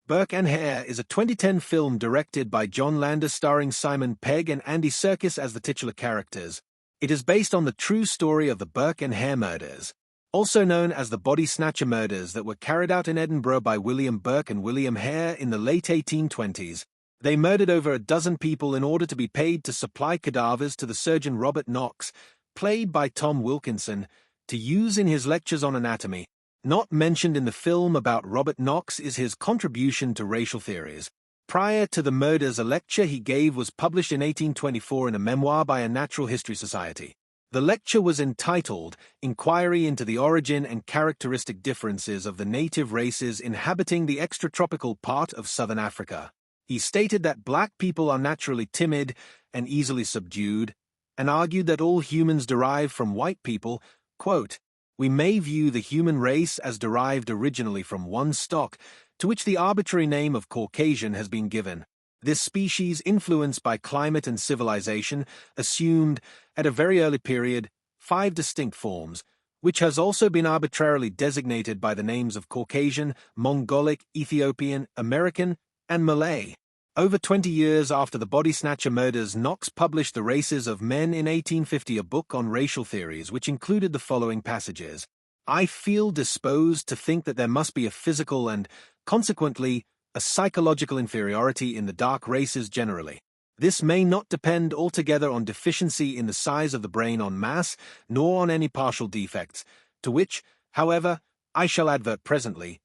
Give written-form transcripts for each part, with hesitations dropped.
Burke Hare is a 2010 film directed by John Landis starring Simon Pegg and Andy Serkis as the titular characters. It is based on the true story of the Burke and Hare murders, also known as the body snatcher murders that were carried out in Edinburgh by William Burke and William Hare in the late 1820s. They murdered over a dozen people in order to be paid to supply cadavers to the surgeon Robert Knox, played by Tom Wilkinson, to use in his lectures on anatomy. Not mentioned in the film about Robert Knox is his contribution to racial theories. Prior to the murders, a lecture he gave was published in 1824 in a memoir by a natural history society. The lecture was entitled Inquiry into the Origin and Characteristic Differences of the Native Races Inhabiting the Extratropical Part of Southern Africa. He stated that black people are naturally timid and easily subdued, and argued that all humans derive from white people. Quote, "We may view the human race as derived originally from one stock, to which the arbitrary name of Caucasian has been given. This species, influenced by climate and civilization, assumed, at a very early period, 5 distinct forms, which has also been arbitrarily designated by the names of Caucasian, Mongolic, Ethiopian, American, and Malay." Over 20 years after the body snatcher murders, Knox published The Races of Men in 1850, a book on racial theories, which included the following passages. "I feel disposed to think that there must be a physical and, consequently, a psychological inferiority in the dark races generally. This may not depend altogether on deficiency in the size of the brain en masse, nor on any partial defects, to which, however, I shall advert presently,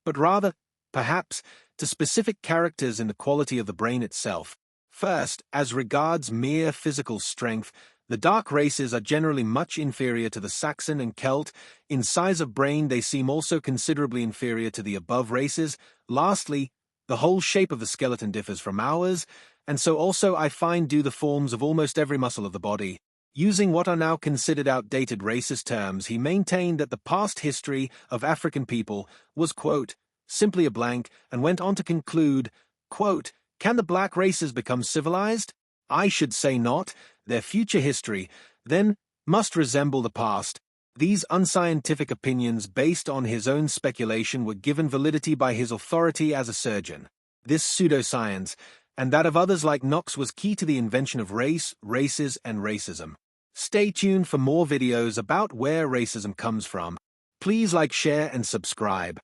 but rather, perhaps, to specific characters in the quality of the brain itself. First, as regards mere physical strength, the dark races are generally much inferior to the Saxon and Celt. In size of brain, they seem also considerably inferior to the above races. Lastly, the whole shape of the skeleton differs from ours, and so also I find do the forms of almost every muscle of the body." Using what are now considered outdated racist terms, he maintained that the past history of African people was, quote, "simply a blank," and went on to conclude, quote, "Can the black races become civilized? I should say not. Their future history, then, must resemble the past." These unscientific opinions, based on his own speculation, were given validity by his authority as a surgeon. This pseudoscience, and that of others like Knox, was key to the invention of race, races, and racism. Stay tuned for more videos about where racism comes from. Please like, share, and subscribe.